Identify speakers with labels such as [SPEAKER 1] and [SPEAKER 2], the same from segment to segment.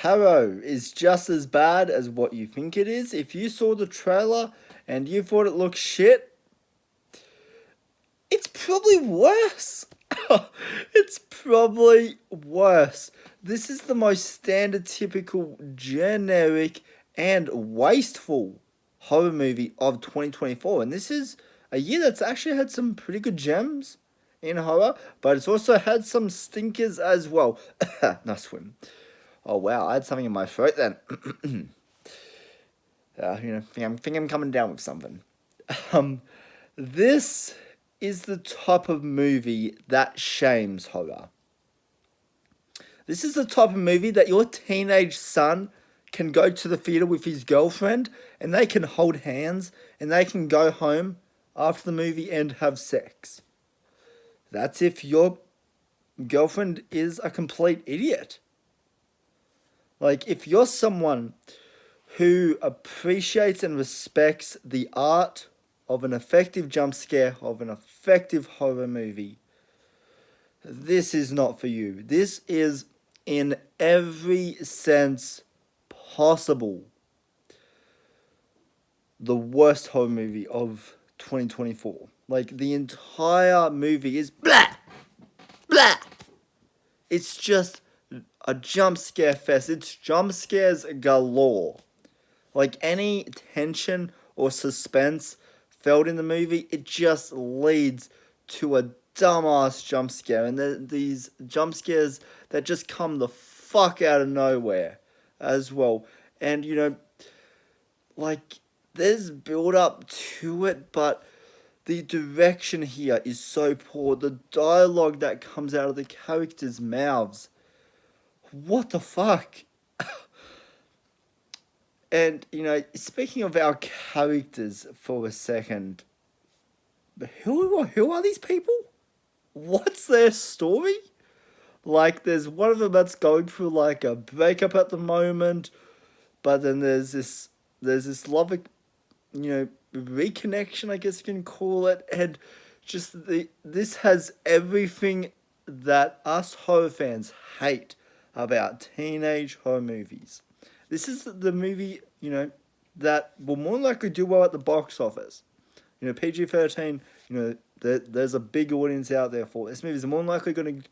[SPEAKER 1] Harrow is just as bad as what you think it is. If you saw the trailer and you thought it looked shit, it's probably worse. It's probably worse. This is the most standard, typical, generic, and wasteful horror movie of 2024. And this is a year that's actually had some pretty good gems in horror, but it's also had some stinkers as well. Nice swim. Oh wow, I had something in my throat then. Think I'm coming down with something. Um, this is the type of movie that shames horror. This is the type of movie that your teenage son can go to the theater with his girlfriend and they can hold hands and they can go home after the movie and have sex. That's if your girlfriend is a complete idiot. Like, if you're someone who appreciates and respects the art of an effective jump scare, of an effective horror movie, this is not for you. This is, in every sense possible, the worst horror movie of 2024. Like, the entire movie is blah, blah. It's just a jump scare fest. It's jump scares galore. Like, any tension or suspense felt in the movie, it just leads to a dumbass jump scare. And these jump scares that just come the fuck out of nowhere as well. And, like, there's build up to it, but the direction here is so poor. The dialogue that comes out of the characters' mouths. What the fuck? And, speaking of our characters for a second, who are these people? What's their story? Like, there's one of them that's going through, like, a breakup at the moment, but then there's this love, reconnection, I guess you can call it, and just this has everything that us horror fans hate about teenage horror movies. This is the movie, that will more likely do well at the box office. PG-13, there's a big audience out there for it. This movie is more likely going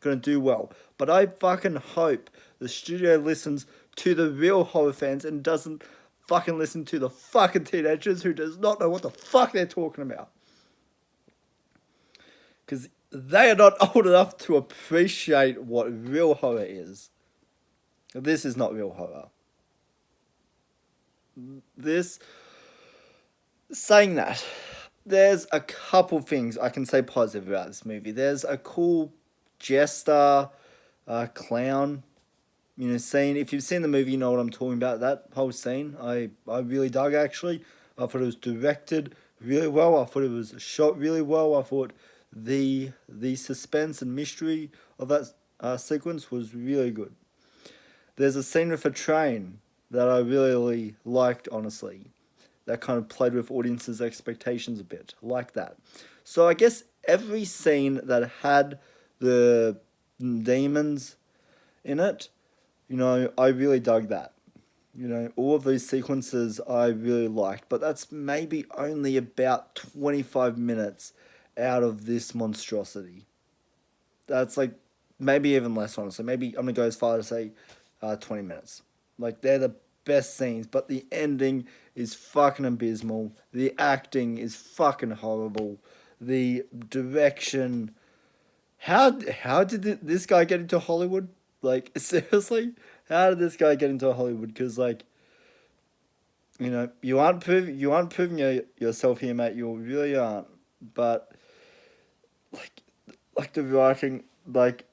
[SPEAKER 1] to do well. But I fucking hope the studio listens to the real horror fans and doesn't fucking listen to the fucking teenagers who does not know what the fuck they're talking about. Because they are not old enough to appreciate what real horror is. This is not real horror. Saying that, there's a couple things I can say positive about this movie. There's a cool jester, clown, scene. If you've seen the movie, you know what I'm talking about. That whole scene, I really dug, actually. I thought it was directed really well. I thought it was shot really well. I thought the suspense and mystery of that sequence was really good. There's a scene with a train that I really liked, honestly. That kind of played with audiences' expectations a bit. Like that. So I guess every scene that had the demons in it, I really dug that. All of these sequences I really liked. But that's maybe only about 25 minutes out of this monstrosity. That's like, maybe even less, honestly. Maybe I'm going to go as far as say 20 minutes. Like, they're the best scenes, but the ending is fucking abysmal. The acting is fucking horrible. The direction... How did this guy get into Hollywood? Like, seriously? How did this guy get into Hollywood? Because, like, you aren't proving yourself here, mate. You really aren't. But, like the writing, like,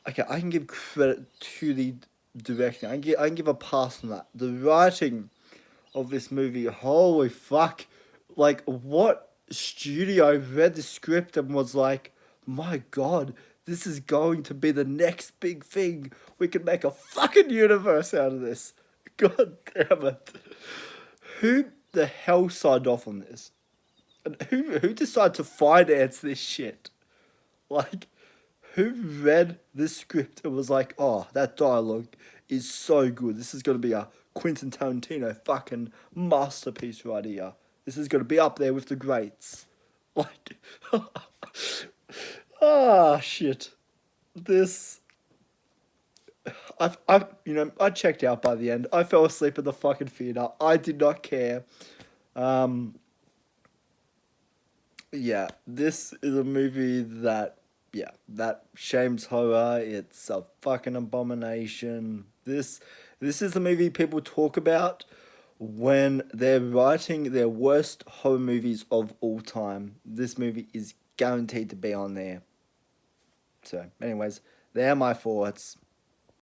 [SPEAKER 1] okay, I can give credit to the directing. I can give a pass on that. The writing of this movie, holy fuck. Like, what studio read the script and was like, my god, this is going to be the next big thing. We can make a fucking universe out of this. God damn it. Who the hell signed off on this? And who decided to finance this shit? Like, who read this script and was like, oh, that dialogue is so good. This is going to be a Quentin Tarantino fucking masterpiece right here. This is going to be up there with the greats. Like, ah, shit. This, I checked out by the end. I fell asleep in the fucking theater. I did not care. Um, yeah, this is a movie that, yeah, that shames horror. It's a fucking abomination. This is the movie people talk about when they're writing their worst horror movies of all time. This movie is guaranteed to be on there. So, anyways, they're my thoughts.